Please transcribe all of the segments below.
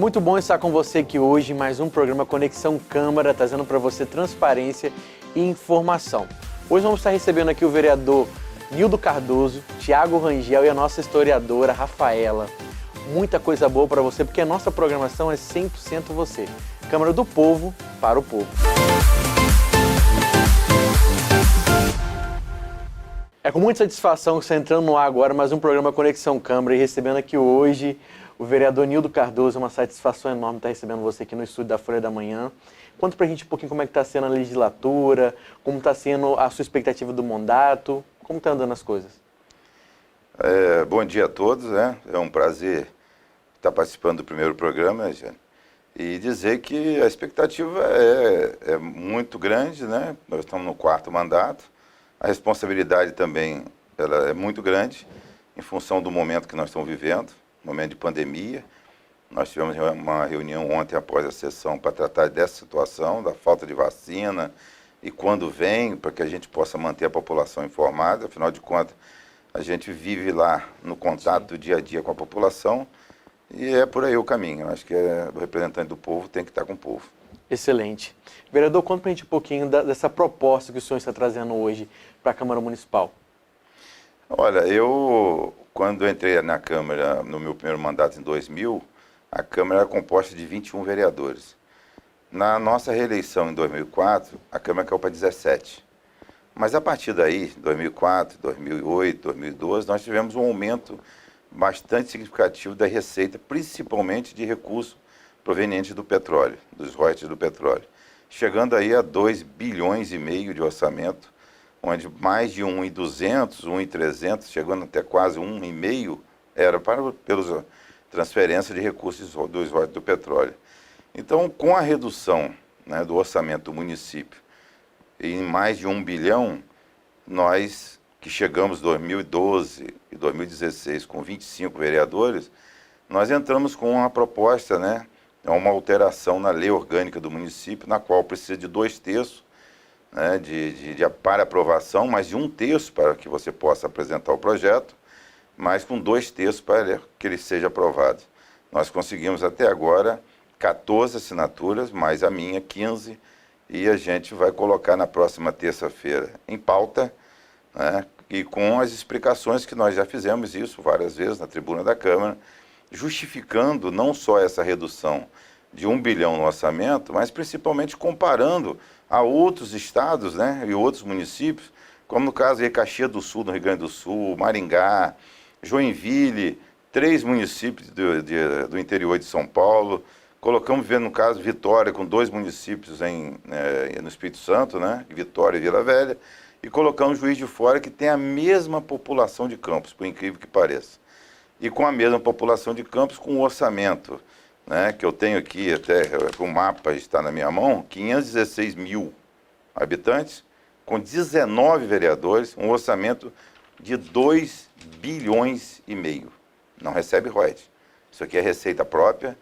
muito bom estar com você aqui hoje em mais um programa Conexão Câmara, trazendo para você transparência e informação. Hoje vamos estar recebendo aqui o vereador Nildo Cardoso, Tiago Rangel e a nossa historiadora Rafaela. Muita coisa boa para você, porque a nossa programação é 100% você. Câmara do Povo, para o povo. É com muita satisfação que você entrando no ar agora, mais um programa Conexão Câmara, e recebendo aqui hoje o vereador Nildo Cardoso. É uma satisfação enorme estar recebendo você aqui no estúdio da Folha da Manhã. Conta pra gente um pouquinho como é que está sendo a legislatura, como está sendo a sua expectativa do mandato, como está andando as coisas. Bom dia a todos, né? É um prazer estar participando do primeiro programa, né, Jane? E dizer que a expectativa é muito grande, né? Nós estamos no 4º mandato, a responsabilidade também ela é muito grande em função do momento que nós estamos vivendo, momento de pandemia. Nós tivemos uma reunião ontem após a sessão para tratar dessa situação, da falta de vacina e quando vem, para que a gente possa manter a população informada. Afinal de contas, a gente vive lá no contato do dia a dia com a população e é por aí o caminho. Eu acho que o representante do povo tem que estar com o povo. Excelente. Vereador, conta para a gente um pouquinho dessa proposta que o senhor está trazendo hoje para a Câmara Municipal. Olha, eu, quando entrei na Câmara, no meu primeiro mandato em 2000, a Câmara era composta de 21 vereadores. Na nossa reeleição em 2004, a Câmara caiu para 17. Mas a partir daí, 2004, 2008, 2012, nós tivemos um aumento bastante significativo da receita, principalmente de recursos provenientes do petróleo, dos royalties do petróleo, chegando aí a 2,5 bilhões de orçamento, onde mais de 1,200, 1,300, chegando até quase 1,5, era pelas transferências de recursos dos royalties do petróleo. Então, com a redução, né, do orçamento do município em mais de 1 bilhão, nós que chegamos em 2012 e 2016 com 25 vereadores, nós entramos com uma proposta, né, uma alteração na lei orgânica do município, na qual precisa de 2/3, né, para aprovação, mas de 1/3 para que você possa apresentar o projeto, mas com 2/3 para que ele seja aprovado. Nós conseguimos até agora 14 assinaturas, mais a minha, 15, e a gente vai colocar na próxima terça-feira em pauta, né, e com as explicações que nós já fizemos isso várias vezes na tribuna da Câmara, justificando não só essa redução de 1 bilhão no orçamento, mas principalmente comparando a outros estados, né, e outros municípios, como no caso de Caxias do Sul, no Rio Grande do Sul, Maringá, Joinville, 3 municípios do interior de São Paulo. Colocamos, no caso, Vitória, com 2 municípios no Espírito Santo, né, Vitória e Vila Velha, e colocamos Juiz de Fora, que tem a mesma população de Campos, por incrível que pareça. E com a mesma população de Campos, com o orçamento, né, que eu tenho aqui, até o mapa está na minha mão, 516 mil habitantes, com 19 vereadores, um orçamento de 2,5 bilhões. Não recebe royalties. Isso aqui é receita própria,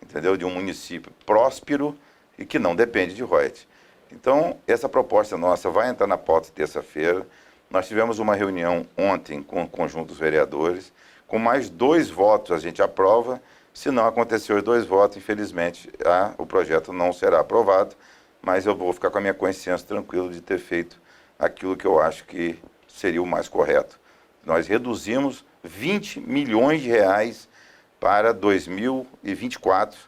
entendeu? De um município próspero e que não depende de royalties. Então, essa proposta nossa vai entrar na pauta terça-feira. Nós tivemos uma reunião ontem com o conjunto dos vereadores. Com mais 2 votos a gente aprova. Se não acontecer os 2 votos, infelizmente, o projeto não será aprovado. Mas eu vou ficar com a minha consciência tranquila de ter feito aquilo que eu acho que seria o mais correto. Nós reduzimos 20 milhões de reais para 2024,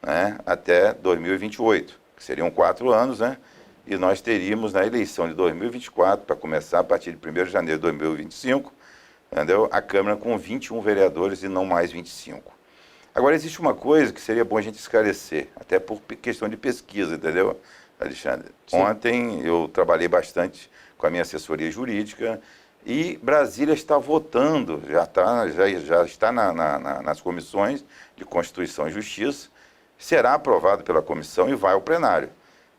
né, até 2028, que seriam 4 anos, né? E nós teríamos na eleição de 2024, para começar a partir de 1º de janeiro de 2025, entendeu? A Câmara com 21 vereadores e não mais 25. Agora, existe uma coisa que seria bom a gente esclarecer, até por questão de pesquisa, entendeu, Alexandre? Sim. Ontem eu trabalhei bastante com a minha assessoria jurídica e Brasília está votando, já está nas comissões de Constituição e Justiça, será aprovado pela comissão e vai ao plenário,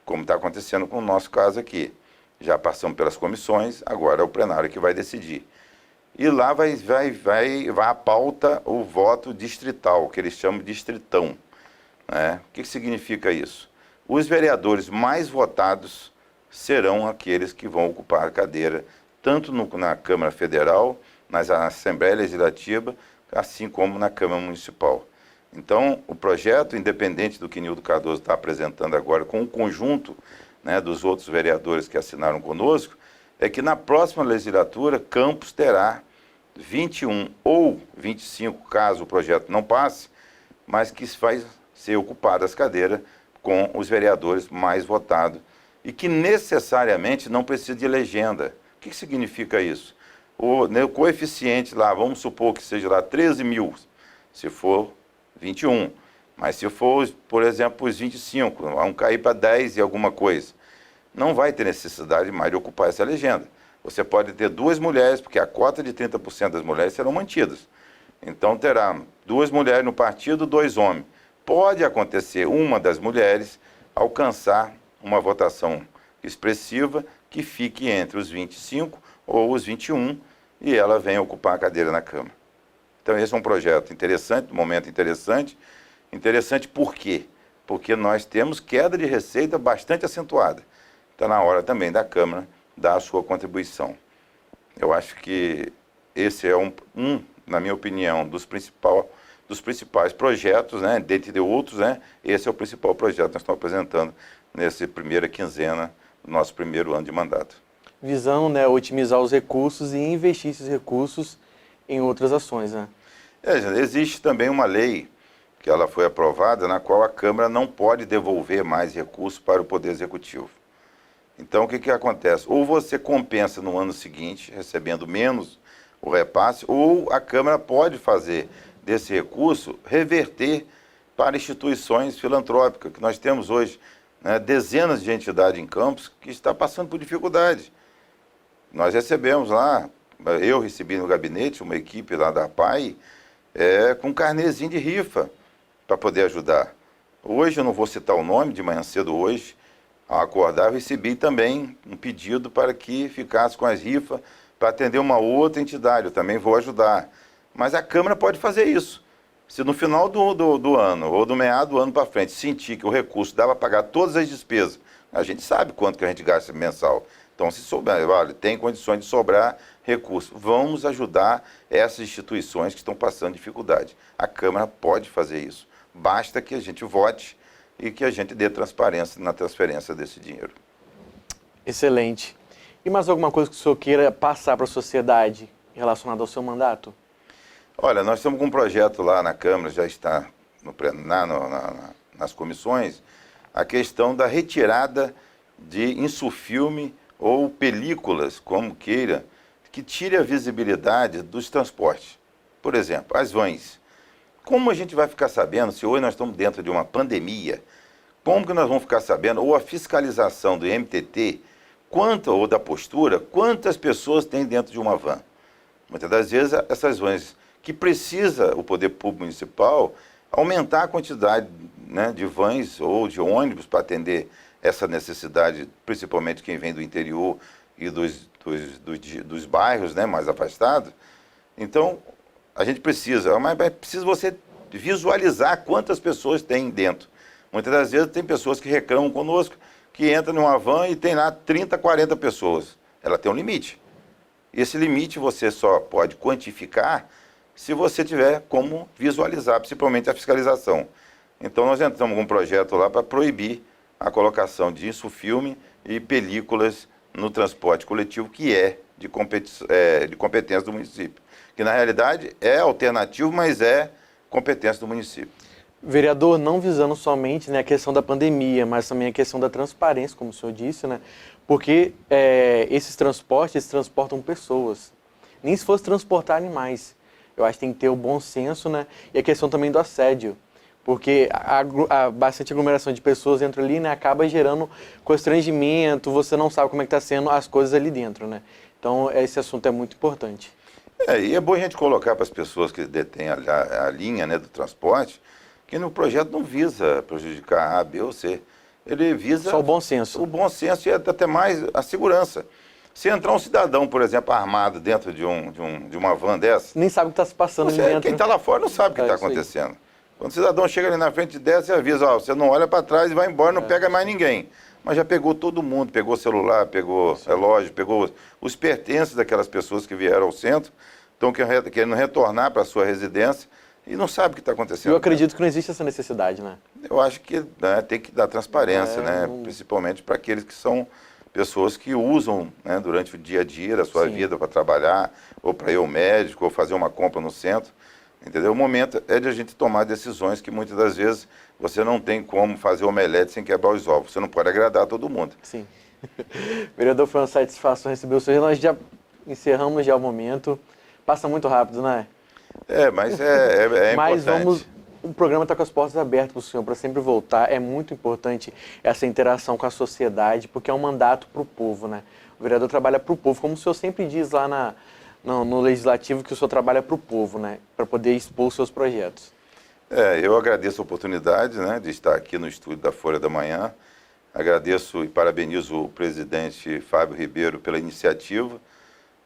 como está acontecendo com o nosso caso aqui. Já passamos pelas comissões, agora é o plenário que vai decidir. E lá vai a pauta o voto distrital, que eles chamam de distritão, né? O que significa isso? Os vereadores mais votados serão aqueles que vão ocupar a cadeira, tanto na Câmara Federal, na Assembleia Legislativa, assim como na Câmara Municipal. Então, o projeto, independente do que Nildo Cardoso está apresentando agora, com o conjunto, né, dos outros vereadores que assinaram conosco, é que na próxima legislatura, Campos terá 21 ou 25, caso o projeto não passe, mas que vai ser ocupada as cadeiras com os vereadores mais votados e que necessariamente não precisa de legenda. O que significa isso? O coeficiente lá, vamos supor que seja lá 13 mil, se for 21. Mas se for, por exemplo, os 25, vão cair para 10 e alguma coisa. Não vai ter necessidade mais de ocupar essa legenda. Você pode ter 2 mulheres, porque a cota de 30% das mulheres serão mantidas. Então terá 2 mulheres no partido, 2 homens. Pode acontecer uma das mulheres alcançar uma votação expressiva que fique entre os 25 ou os 21 e ela venha ocupar a cadeira na Câmara. Então esse é um projeto interessante, um momento interessante. Interessante por quê? Porque nós temos queda de receita bastante acentuada. Está na hora também da Câmara dar a sua contribuição. Eu acho que esse é na minha opinião, dos principais projetos, né, dentre outros, né, esse é o principal projeto que nós estamos apresentando nessa primeira quinzena do nosso primeiro ano de mandato. Visando, né, otimizar os recursos e investir esses recursos em outras ações, né? Existe também uma lei que ela foi aprovada, na qual a Câmara não pode devolver mais recursos para o Poder Executivo. Então, o que acontece? Ou você compensa no ano seguinte, recebendo menos o repasse, ou a Câmara pode fazer desse recurso reverter para instituições filantrópicas, que nós temos hoje, né, dezenas de entidades em Campos que estão passando por dificuldade. Nós recebemos lá, eu recebi no gabinete uma equipe lá da APAI, com carnezinho de rifa para poder ajudar. Hoje, eu não vou citar o nome, de manhã cedo hoje, ao acordar, eu recebi também um pedido para que ficasse com as rifas para atender uma outra entidade, eu também vou ajudar. Mas a Câmara pode fazer isso. Se no final do ano, ou do meado do ano para frente, sentir que o recurso dá para pagar todas as despesas, a gente sabe quanto que a gente gasta mensal. Então, se souber, vale, tem condições de sobrar recurso, vamos ajudar essas instituições que estão passando dificuldade. A Câmara pode fazer isso. Basta que a gente vote e que a gente dê transparência na transferência desse dinheiro. Excelente. E mais alguma coisa que o senhor queira passar para a sociedade relacionada ao seu mandato? Olha, nós estamos com um projeto lá na Câmara, já está nas comissões, a questão da retirada de insufilme ou películas, como queira, que tire a visibilidade dos transportes. Por exemplo, as vans. Como a gente vai ficar sabendo, se hoje nós estamos dentro de uma pandemia, como que nós vamos ficar sabendo, ou a fiscalização do MTT, ou da postura, quantas pessoas tem dentro de uma van? Muitas das vezes, essas vans que precisa o poder público municipal aumentar a quantidade, né, de vans ou de ônibus para atender essa necessidade, principalmente quem vem do interior e dos bairros, né, mais afastados. Então, a gente precisa, mas precisa você visualizar quantas pessoas tem dentro. Muitas das vezes tem pessoas que reclamam conosco, que entram numa van e tem lá 30, 40 pessoas. Ela tem um limite. Esse limite você só pode quantificar se você tiver como visualizar, principalmente a fiscalização. Então nós entramos com um projeto lá para proibir a colocação de insufilme e películas no transporte coletivo, que é de competência do município. Que na realidade é alternativo, mas é competência do município. Vereador, não visando somente, né, a questão da pandemia, mas também a questão da transparência, como o senhor disse, né? Porque esses transportes, eles transportam pessoas. Nem se fosse transportar animais. Eu acho que tem que ter o bom senso, né? E a questão também do assédio. Porque a bastante aglomeração de pessoas dentro ali, né, acaba gerando constrangimento, você não sabe como é que está sendo as coisas ali dentro, né? Então, esse assunto é muito importante. E é bom a gente colocar para as pessoas que detêm a linha, né, do transporte, que no projeto não visa prejudicar A, B ou C. Ele visa... Só o bom senso. O bom senso e até mais a segurança. Se entrar um cidadão, por exemplo, armado dentro de uma van dessa... Nem sabe o que está se passando ali dentro. Quem está lá fora não sabe o que está acontecendo. Quando o cidadão chega ali na frente e desce, avisa, você não olha para trás e vai embora, não pega mais ninguém. Mas já pegou todo mundo, pegou celular, pegou relógio, pegou os pertences daquelas pessoas que vieram ao centro, estão querendo retornar para a sua residência e não sabe o que está acontecendo. Eu acredito que não existe essa necessidade, né? Eu acho que, né, tem que dar transparência, né? Principalmente para aqueles que são pessoas que usam, né, durante o dia a dia da sua vida para trabalhar, ou para ir ao médico, ou fazer uma compra no centro. Entendeu? O momento é de a gente tomar decisões que muitas das vezes você não tem como fazer omelete sem quebrar os ovos. Você não pode agradar todo mundo. Sim. Vereador, foi uma satisfação receber o senhor. Nós já encerramos já o momento. Passa muito rápido, né? Mas é Mas importante. o programa está com as portas abertas para o senhor, para sempre voltar. É muito importante essa interação com a sociedade, porque é um mandato para o povo, né? O vereador trabalha para o povo, como o senhor sempre diz lá no Legislativo, que o senhor trabalha para o povo, né? Para poder expor os seus projetos. Eu agradeço a oportunidade, né, de estar aqui no estúdio da Folha da Manhã. Agradeço e parabenizo o presidente Fábio Ribeiro pela iniciativa.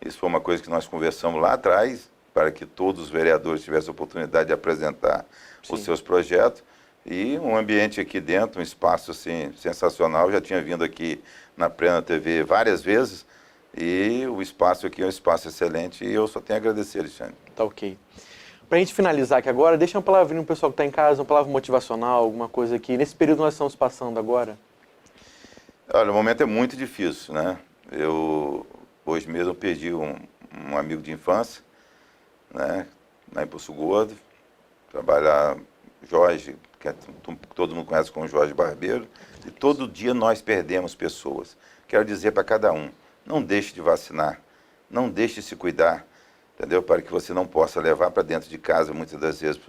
Isso foi uma coisa que nós conversamos lá atrás, para que todos os vereadores tivessem a oportunidade de apresentar os seus projetos. E um ambiente aqui dentro, um espaço assim, sensacional. Já tinha vindo aqui na Plena TV várias vezes. E o espaço aqui é um espaço excelente e eu só tenho a agradecer, Alexandre. Tá ok. Para a gente finalizar aqui agora, deixa uma palavrinha no pessoal que está em casa, uma palavra motivacional, alguma coisa aqui. Nesse período nós estamos passando agora. Olha, o momento é muito difícil, né? Hoje mesmo eu perdi um amigo de infância, né? Lá em Poço Gordo. Trabalhar Jorge, que todo mundo conhece como Jorge Barbeiro. E todo dia nós perdemos pessoas. Quero dizer para cada um, não deixe de vacinar, não deixe de se cuidar, entendeu? Para que você não possa levar para dentro de casa, muitas das vezes,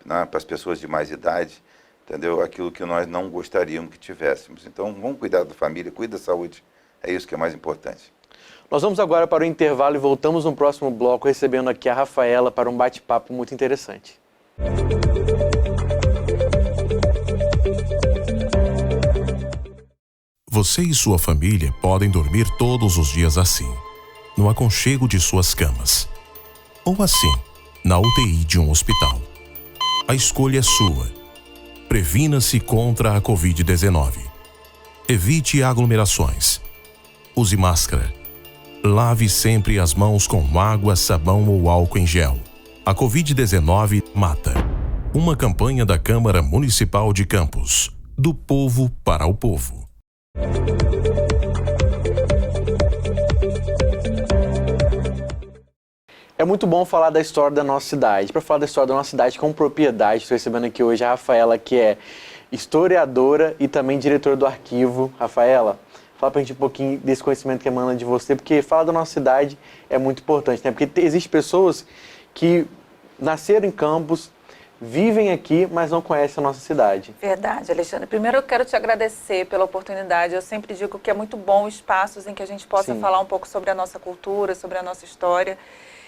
para as pessoas de mais idade, entendeu? Aquilo que nós não gostaríamos que tivéssemos. Então, vamos cuidar da família, cuida da saúde. É isso que é mais importante. Nós vamos agora para o intervalo e voltamos no próximo bloco, recebendo aqui a Rafaela para um bate-papo muito interessante. Você e sua família podem dormir todos os dias assim, no aconchego de suas camas. Ou assim, na UTI de um hospital. A escolha é sua. Previna-se contra a Covid-19. Evite aglomerações. Use máscara. Lave sempre as mãos com água, sabão ou álcool em gel. A Covid-19 mata. Uma campanha da Câmara Municipal de Campos. Do povo para o povo. É muito bom falar da história da nossa cidade. Para falar da história da nossa cidade com propriedade, estou recebendo aqui hoje a Rafaela, que é historiadora e também diretora do arquivo. Rafaela, fala pra gente um pouquinho desse conhecimento que emana de você, porque falar da nossa cidade é muito importante, né? Porque existem pessoas que nasceram em Campos, vivem aqui, mas não conhecem a nossa cidade. Verdade, Alexandre. Primeiro eu quero te agradecer pela oportunidade. Eu sempre digo que é muito bom espaços em que a gente possa falar um pouco sobre a nossa cultura, sobre a nossa história.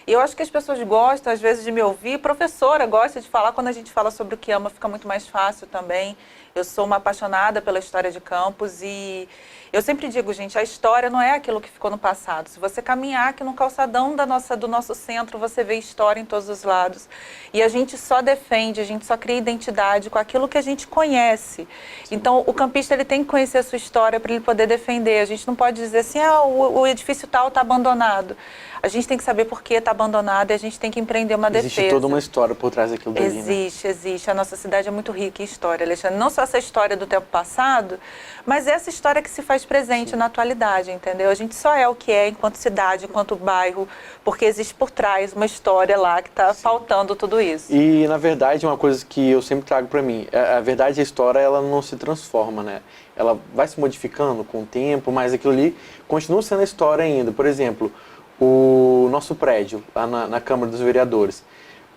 E eu acho que as pessoas gostam, às vezes, de me ouvir. Professora gosta de falar. Quando a gente fala sobre o que ama, fica muito mais fácil também. Eu sou uma apaixonada pela história de Campos e eu sempre digo, gente, a história não é aquilo que ficou no passado. Se você caminhar aqui no calçadão do nosso centro, você vê história em todos os lados. E a gente só defende, a gente só cria identidade com aquilo que a gente conhece. Então, o campista ele tem que conhecer a sua história para ele poder defender. A gente não pode dizer assim, o edifício tal está abandonado. A gente tem que saber por que está abandonado e a gente tem que empreender uma defesa. Existe toda uma história por trás daquilo dali, né? Existe. A nossa cidade é muito rica em história, Alexandre. Não só essa história do tempo passado, mas essa história que se faz presente na atualidade, entendeu? A gente só é o que é enquanto cidade, enquanto bairro, porque existe por trás uma história lá que está faltando tudo isso. E, na verdade, uma coisa que eu sempre trago para mim, a verdade, a história, ela não se transforma, né? Ela vai se modificando com o tempo, mas aquilo ali continua sendo a história ainda. Por exemplo, o nosso prédio, lá na Câmara dos Vereadores.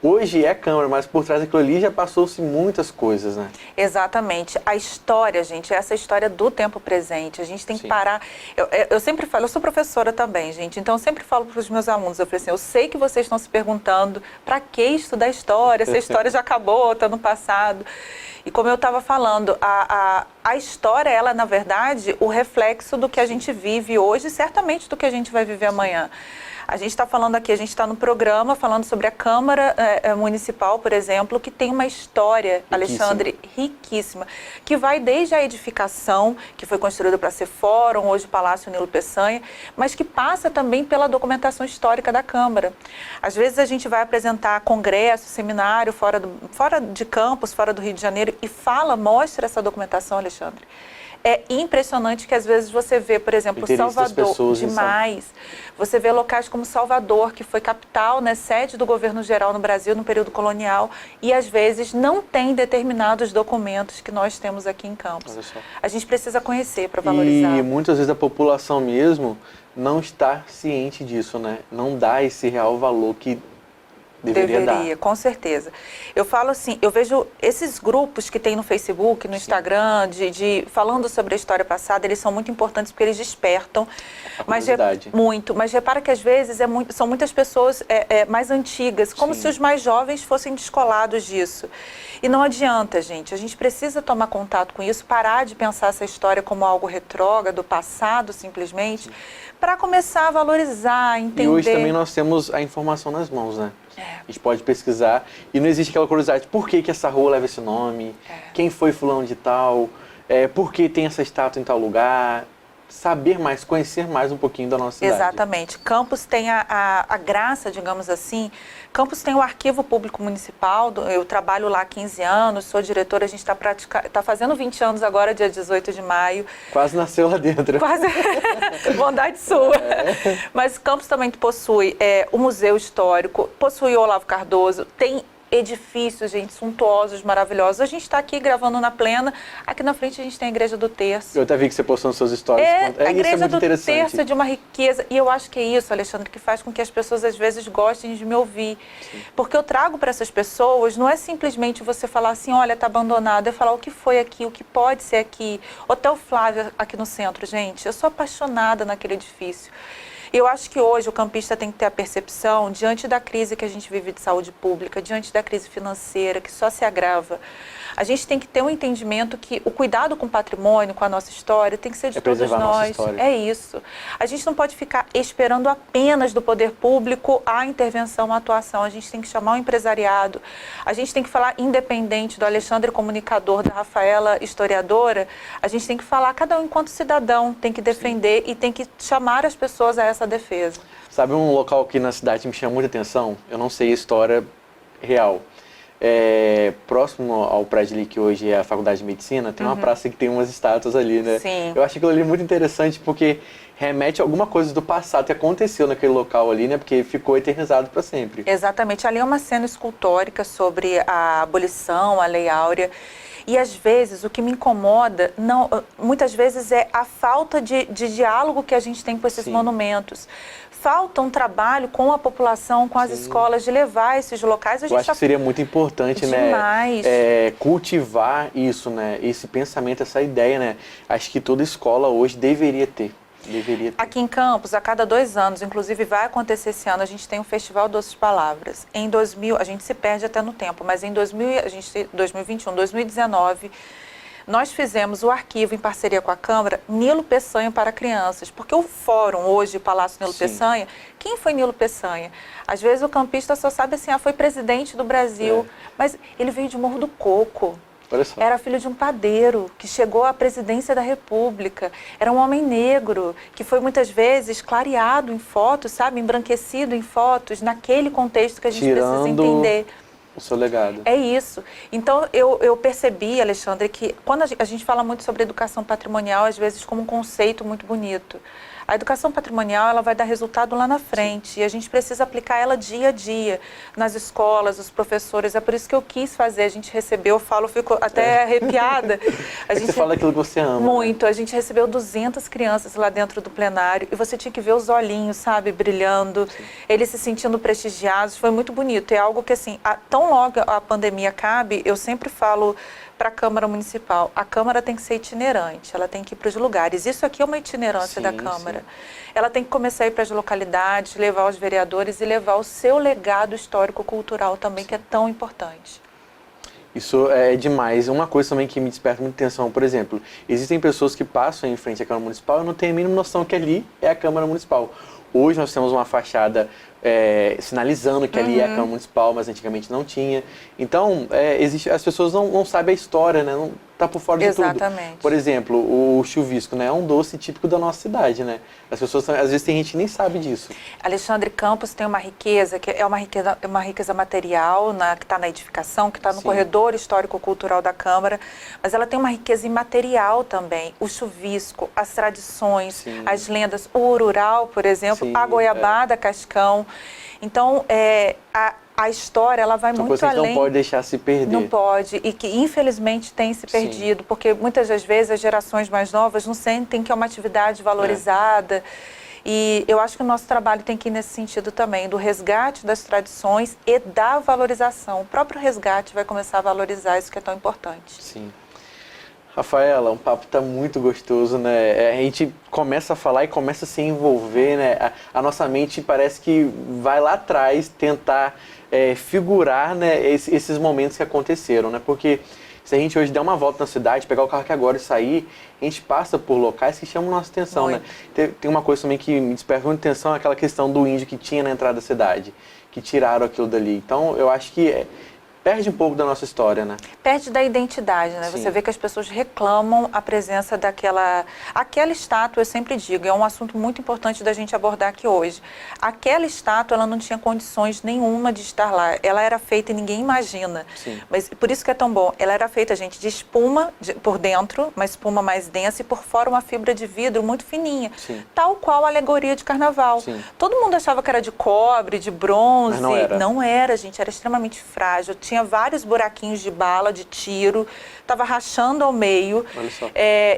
Hoje é Câmara, mas por trás daquilo ali já passou-se muitas coisas, né? Exatamente. A história, gente, é essa história do tempo presente. A gente tem que parar... Eu sempre falo, eu sou professora também, gente, então eu sempre falo para os meus alunos, eu falei assim, eu sei que vocês estão se perguntando para que estudar história, se a história já acabou, está no passado. E como eu estava falando, a história, ela, na verdade, o reflexo do que a gente vive hoje e certamente do que a gente vai viver amanhã. A gente está falando aqui, a gente está no programa falando sobre a Câmara Municipal, por exemplo, que tem uma história, Alexandre, riquíssima, que vai desde a edificação, que foi construída para ser fórum, hoje Palácio Nilo Peçanha, mas que passa também pela documentação histórica da Câmara. Às vezes a gente vai apresentar congresso, seminário fora de campus, fora do Rio de Janeiro, e mostra essa documentação, Alexandre. É impressionante que às vezes você vê, por exemplo, Salvador, demais. Você vê locais como Salvador, que foi capital, né, sede do governo geral no Brasil no período colonial, e às vezes não tem determinados documentos que nós temos aqui em Campos. A gente precisa conhecer para valorizar. E muitas vezes a população mesmo não está ciente disso, né? Não dá esse real valor que deveria dar. Com certeza. Eu falo assim, eu vejo esses grupos que tem no Facebook, no Instagram, falando sobre a história passada, eles são muito importantes porque eles despertam. Mas repara que às vezes são muitas pessoas mais antigas, como se os mais jovens fossem descolados disso. E não adianta, gente. A gente precisa tomar contato com isso, parar de pensar essa história como algo retrógrado, passado, simplesmente, para começar a valorizar, entender. E hoje também nós temos a informação nas mãos, né? A gente pode pesquisar e não existe aquela curiosidade, por que essa rua leva esse nome, quem foi fulano de tal, por que tem essa estátua em tal lugar, saber mais, conhecer mais um pouquinho da nossa cidade. Exatamente. Campos tem a graça, digamos assim, Campos tem o Arquivo Público Municipal, eu trabalho lá há 15 anos, sou diretora, a gente está fazendo 20 anos agora, dia 18 de maio. Quase nasceu lá dentro. Quase, bondade sua. Mas Campos também possui o Museu Histórico, possui o Olavo Cardoso, tem edifícios, gente, suntuosos, maravilhosos. A gente está aqui gravando na Plena, aqui na frente a gente tem a Igreja do Terço. Eu até vi que você postou nos seus stories. A Igreja do Terço é de uma riqueza, e eu acho que é isso, Alexandre, que faz com que as pessoas às vezes gostem de me ouvir. Porque eu trago para essas pessoas, não é simplesmente você falar assim, olha, está abandonado, é falar o que foi aqui, o que pode ser aqui. Hotel Flávia aqui no centro, gente, eu sou apaixonada naquele edifício. Eu acho que hoje o campista tem que ter a percepção, diante da crise que a gente vive de saúde pública, diante da crise financeira, que só se agrava, a gente tem que ter um entendimento que o cuidado com o patrimônio, com a nossa história, tem que ser de todos nós. É isso. A gente não pode ficar esperando apenas do poder público a intervenção, a atuação. A gente tem que chamar o empresariado, a gente tem que falar independente do Alexandre, comunicador, da Rafaela, historiadora, a gente tem que falar, cada um enquanto cidadão, tem que defender e tem que chamar as pessoas a essa defesa. Sabe um local aqui na cidade que me chama muita atenção? Eu não sei a história real. Próximo ao prédio ali, que hoje é a Faculdade de Medicina, tem uma praça que tem umas estátuas ali, né? Sim. Eu acho aquilo ali muito interessante porque remete a alguma coisa do passado que aconteceu naquele local ali, né? Porque ficou eternizado para sempre. Exatamente. Ali é uma cena escultórica sobre a abolição, a Lei Áurea. E às vezes o que me incomoda, muitas vezes é a falta de diálogo que a gente tem com esses monumentos. Falta um trabalho com a população, com as escolas, de levar esses locais. Eu acho que seria muito importante, demais, né? Cultivar isso, né? Esse pensamento, essa ideia, né? Acho que toda escola hoje deveria ter. Aqui em Campos, a cada 2 anos, inclusive vai acontecer esse ano, a gente tem o Festival Doces Palavras. Em 2000, a gente se perde até no tempo, mas em 2021, 2019, nós fizemos o arquivo em parceria com a Câmara, Nilo Peçanha para crianças, porque o fórum hoje, Palácio Nilo Peçanha, quem foi Nilo Peçanha? Às vezes o campista só sabe assim, foi presidente do Brasil, mas ele veio de Morro do Coco. Era filho de um padeiro que chegou à presidência da República. Era um homem negro que foi muitas vezes clareado em fotos, sabe? Embranquecido em fotos, naquele contexto que a gente precisa entender. O seu legado. É isso. Então, eu percebi, Alexandre, que quando a gente fala muito sobre educação patrimonial, às vezes como um conceito muito bonito. A educação patrimonial, ela vai dar resultado lá na frente e a gente precisa aplicar ela dia a dia nas escolas, os professores. É por isso que eu quis fazer. A gente recebeu, fico até arrepiada. Você fala aquilo que você ama. Muito. A gente recebeu 200 crianças lá dentro do plenário e você tinha que ver os olhinhos, sabe, brilhando, eles se sentindo prestigiados. Foi muito bonito. É algo que, assim, tão logo a pandemia acabe, eu sempre falo para a Câmara Municipal, a Câmara tem que ser itinerante, ela tem que ir para os lugares. Isso aqui é uma itinerância da Câmara. Ela tem que começar a ir para as localidades, levar os vereadores e levar o seu legado histórico-cultural também, que é tão importante. Isso é demais. Uma coisa também que me desperta muita atenção, por exemplo, existem pessoas que passam em frente à Câmara Municipal e não têm a mínima noção que ali é a Câmara Municipal. Hoje nós temos uma fachada sinalizando que ali é a Câmara Municipal, mas antigamente não tinha. Então, as pessoas não sabem a história, né? Não tá por fora de tudo. Exatamente. Por exemplo, o chuvisco, né? É um doce típico da nossa cidade, né? As pessoas, às vezes, tem gente que nem sabe disso. Alexandre Campos tem uma riqueza, que é uma riqueza material, que está na edificação, que está no corredor histórico-cultural da Câmara, mas ela tem uma riqueza imaterial também. O chuvisco, as tradições, as lendas, o urural, por exemplo, a goiabada cascão. Então, a história, ela vai muito além. Não pode deixar se perder. Não pode, e que infelizmente tem se perdido, porque muitas das vezes as gerações mais novas não sentem que é uma atividade valorizada. E eu acho que o nosso trabalho tem que ir nesse sentido também, do resgate das tradições e da valorização. O próprio resgate vai começar a valorizar isso que é tão importante. Sim. Rafaela, o papo está muito gostoso, né? A gente começa a falar e começa a se envolver, né? A nossa mente parece que vai lá atrás tentar figurar, né, esses momentos que aconteceram, né? Porque se a gente hoje der uma volta na cidade, pegar o carro aqui agora e sair, a gente passa por locais que chamam nossa atenção, né? Tem uma coisa também que me desperta muita atenção, aquela questão do índio que tinha na entrada da cidade, que tiraram aquilo dali. Então, eu acho que perde um pouco da nossa história, né? Perde da identidade, né? Sim. Você vê que as pessoas reclamam a presença daquela estátua, eu sempre digo, é um assunto muito importante da gente abordar aqui hoje. Aquela estátua, ela não tinha condições nenhuma de estar lá. Ela era feita e ninguém imagina. Sim. Mas por isso que é tão bom. Ela era feita, gente, de espuma por dentro, uma espuma mais densa, e por fora uma fibra de vidro muito fininha. Sim. Tal qual a alegoria de carnaval. Sim. Todo mundo achava que era de cobre, de bronze. Mas não era. Não era, gente. Era extremamente frágil. Tinha vários buraquinhos de bala, de tiro, estava rachando ao meio. Olha só.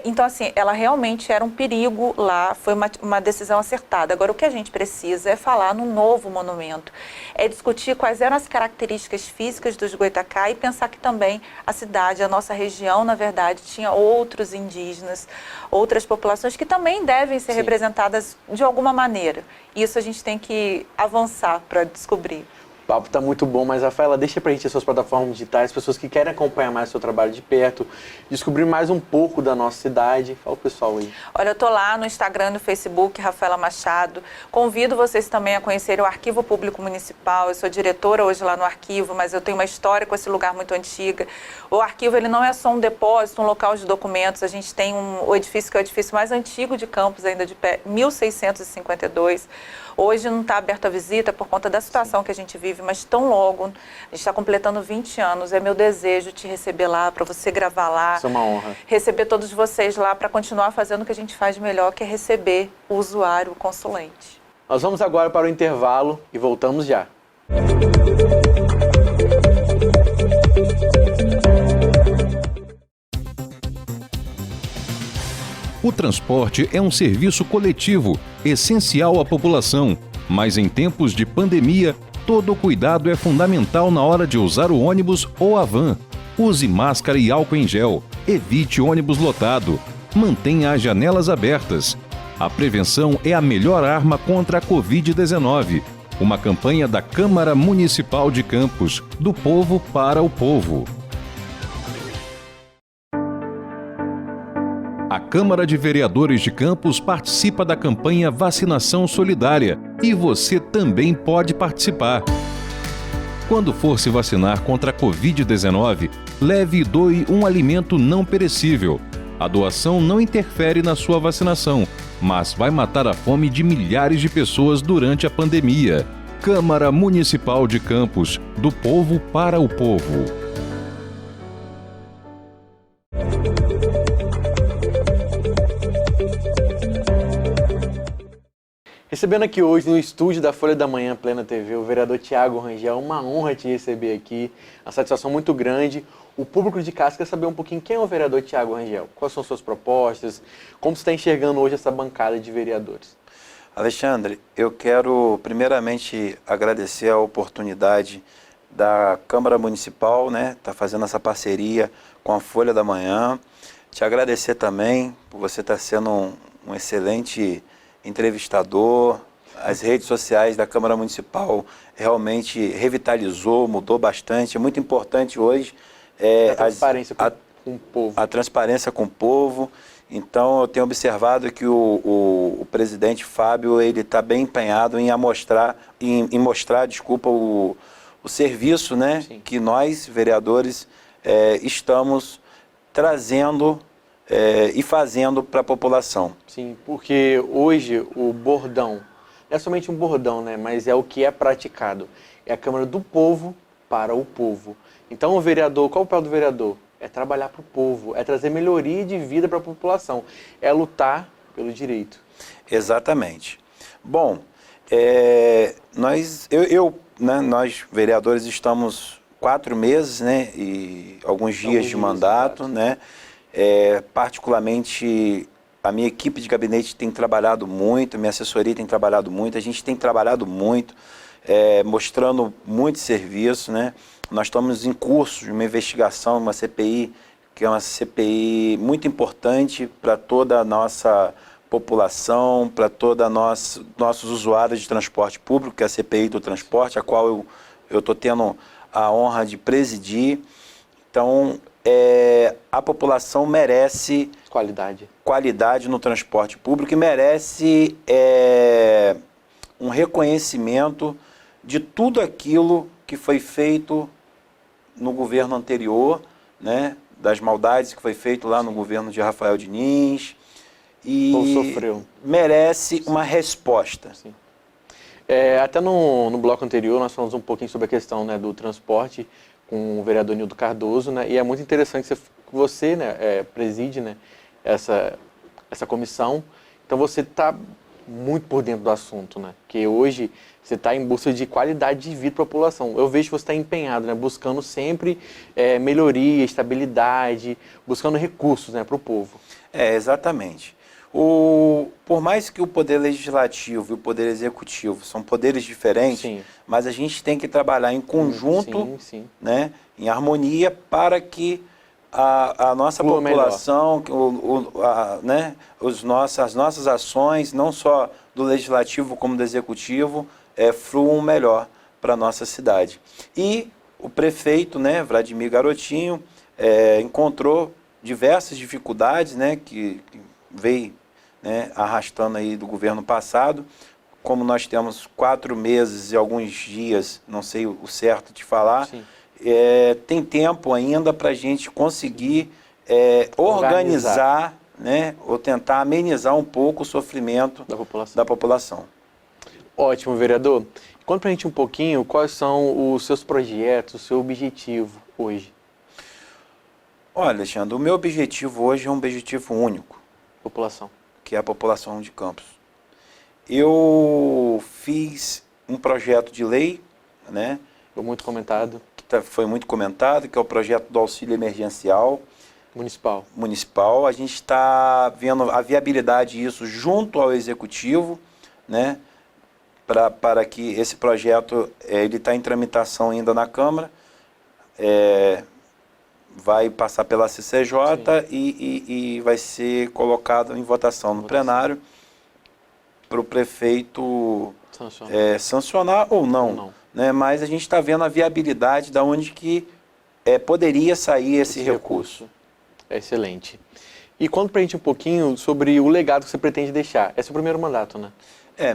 Então, assim, ela realmente era um perigo lá, foi uma decisão acertada. Agora, o que a gente precisa é falar no novo monumento, é discutir quais eram as características físicas dos Goitacá e pensar que também a cidade, a nossa região, na verdade, tinha outros indígenas, outras populações que também devem ser representadas de alguma maneira. Isso a gente tem que avançar para descobrir. O papo está muito bom, mas Rafaela, deixa pra gente as suas plataformas digitais, pessoas que querem acompanhar mais o seu trabalho de perto, descobrir mais um pouco da nossa cidade. Fala o pessoal aí. Olha, eu tô lá no Instagram e no Facebook, Rafaela Machado. Convido vocês também a conhecerem o Arquivo Público Municipal. Eu sou diretora hoje lá no arquivo, mas eu tenho uma história com esse lugar muito antiga. O arquivo, ele não é só um depósito, um local de documentos. A gente tem o edifício que é o edifício mais antigo de Campos, ainda de pé, 1652. Hoje não está aberto à visita por conta da situação que a gente vive, mas tão logo, a gente está completando 20 anos, é meu desejo te receber lá, para você gravar lá. Isso é uma honra. Receber todos vocês lá para continuar fazendo o que a gente faz de melhor, que é receber o usuário, o consulente. Nós vamos agora para o intervalo e voltamos já. O transporte é um serviço coletivo, essencial à população, mas em tempos de pandemia, todo cuidado é fundamental na hora de usar o ônibus ou a van. Use máscara e álcool em gel, evite ônibus lotado, mantenha as janelas abertas. A prevenção é a melhor arma contra a Covid-19. Uma campanha da Câmara Municipal de Campos, do povo para o povo. A Câmara de Vereadores de Campos participa da campanha Vacinação Solidária e você também pode participar. Quando for se vacinar contra a Covid-19, leve e doe um alimento não perecível. A doação não interfere na sua vacinação, mas vai matar a fome de milhares de pessoas durante a pandemia. Câmara Municipal de Campos, do povo para o povo. Recebendo aqui hoje no estúdio da Folha da Manhã Plena TV o vereador Tiago Rangel, uma honra te receber aqui, uma satisfação muito grande. O público de casa quer saber um pouquinho quem é o vereador Tiago Rangel, quais são suas propostas, como você está enxergando hoje essa bancada de vereadores. Alexandre, eu quero primeiramente agradecer a oportunidade da Câmara Municipal, tá fazendo essa parceria com a Folha da Manhã. Te agradecer também por você estar sendo um excelente entrevistador. As redes sociais da Câmara Municipal realmente revitalizou, mudou bastante. É muito importante hoje A transparência com o povo. A transparência com o povo. Então, eu tenho observado que o presidente Fábio ele está bem empenhado em mostrar, o serviço, né, que nós, vereadores, estamos trazendo e fazendo para a população. Sim, porque hoje o bordão, não é somente um bordão, né, mas é o que é praticado. É a Câmara do Povo para o povo. Então, o vereador, qual é o papel do vereador? É trabalhar para o povo, é trazer melhoria de vida para a população, é lutar pelo direito. Exatamente. Bom, nós vereadores estamos 4 meses, né, e alguns dias de mandato, né, particularmente a minha equipe de gabinete tem trabalhado muito, minha assessoria tem trabalhado muito, a gente tem trabalhado muito, mostrando muito serviço, né. Nós estamos em curso de uma investigação, uma CPI, que é uma CPI muito importante para toda a nossa população, para todos nossos usuários de transporte público, que é a CPI do transporte, a qual eu estou tendo a honra de presidir. Então, a população merece qualidade no transporte público e merece um reconhecimento de tudo aquilo que foi feito no governo anterior, né, das maldades que foi feito lá no governo de Rafael Diniz, e merece uma resposta. Sim. Até no bloco anterior nós falamos um pouquinho sobre a questão, né, do transporte com o vereador Nildo Cardoso, né, e é muito interessante que você né, preside, né, essa comissão, então você está muito por dentro do assunto, né, que hoje você está em busca de qualidade de vida para a população. Eu vejo que você está empenhado, né, buscando sempre melhoria, estabilidade, buscando recursos, né, para o povo. Exatamente. Por mais que o poder legislativo e o poder executivo são poderes diferentes, sim, mas a gente tem que trabalhar em conjunto, sim. Né, em harmonia, para que a nossa população, né, as nossas ações, não só do legislativo como do executivo, fluam melhor para a nossa cidade. E o prefeito, né, Vladimir Garotinho, encontrou diversas dificuldades, né, que veio, né, arrastando aí do governo passado. Como nós temos 4 meses e alguns dias, não sei o certo de falar, tem tempo ainda para a gente conseguir organizar, né, ou tentar amenizar um pouco o sofrimento da população. Ótimo, vereador. Conta para a gente um pouquinho quais são os seus projetos, o seu objetivo hoje. Olha, Alexandre, o meu objetivo hoje é um objetivo único. População. Que é a população de Campos. Eu fiz um projeto de lei, né? Foi muito comentado. Foi muito comentado, que é o projeto do auxílio emergencial. Municipal. A gente está vendo a viabilidade disso junto ao executivo, né? Para que esse projeto ele está em tramitação ainda na Câmara, vai passar pela CCJ e vai ser colocado em votação no plenário para o prefeito sancionar ou não. Né? Mas a gente está vendo a viabilidade de onde que poderia sair esse recurso. Excelente. E conta para a gente um pouquinho sobre o legado que você pretende deixar. É seu primeiro mandato, né?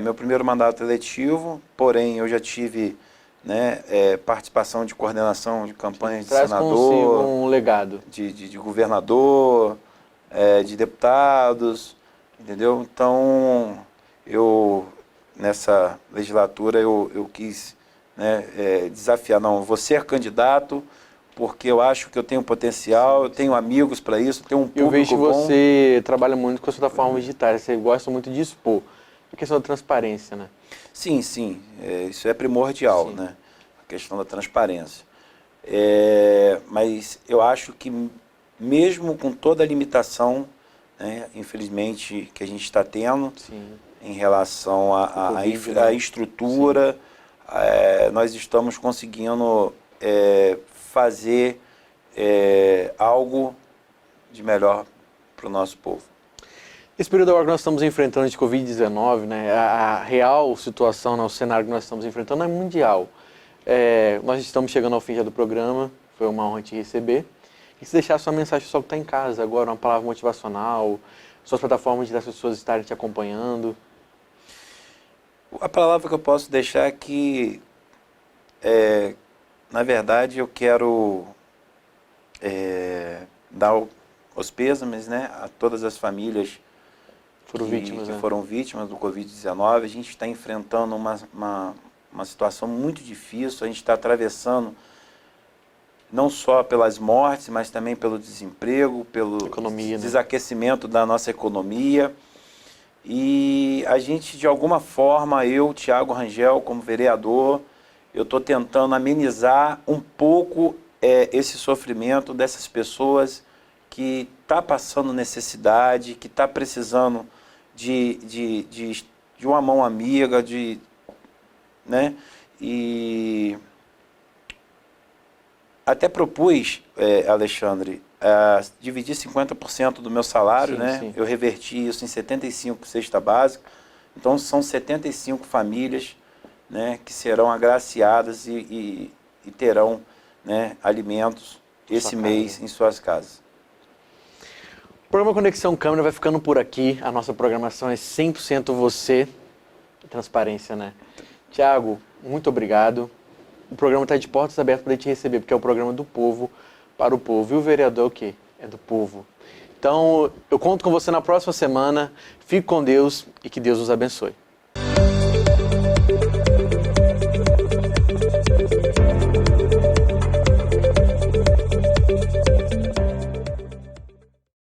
Meu primeiro mandato eletivo, porém eu já tive, né, participação de coordenação de campanhas de senador, consigo um legado. De governador, de deputados, entendeu? Então, nessa legislatura, eu quis, né, desafiar, não, vou ser candidato, porque eu acho que eu tenho potencial, eu tenho amigos para isso, tenho um público bom. Eu vejo que você trabalha muito com as plataformas digitais, você gosta muito de expor. A questão da transparência, né? Sim, isso é primordial, né? A questão da transparência. Mas eu acho que mesmo com toda a limitação, né, infelizmente, que a gente está tendo, em relação à estrutura, nós estamos conseguindo fazer algo de melhor para o nosso povo. Esse período agora que nós estamos enfrentando de Covid-19, né, a real situação, né, o cenário que nós estamos enfrentando é mundial. Nós estamos chegando ao fim já do programa, Foi uma honra te receber. E se deixar sua mensagem só que está em casa agora, uma palavra motivacional, suas plataformas das pessoas estarem te acompanhando. A palavra que eu posso deixar é que, na verdade, eu quero dar os pêsames, né, a todas as famílias que foram vítimas do Covid-19. A gente está enfrentando uma situação muito difícil, a gente está atravessando não só pelas mortes, mas também pelo desemprego, pelo desaquecimento da nossa economia. E a gente, de alguma forma, eu, Thiago Rangel, como vereador, eu estou tentando amenizar um pouco esse sofrimento dessas pessoas que está passando necessidade, que está precisando de uma mão amiga, né? E até propus, Alexandre, dividir 50% do meu salário, sim, né? Sim. Eu reverti isso em 75 cesta básica. Então são 75 famílias, né, que serão agraciadas e terão, né, alimentos esse mês em suas casas. O programa Conexão Câmara vai ficando por aqui. A nossa programação é 100% você. Transparência, né? Thiago, muito obrigado. O programa está de portas abertas para te receber, porque é o programa do povo para o povo. E o vereador é o quê? É do povo. Então, eu conto com você na próxima semana. Fique com Deus e que Deus os abençoe.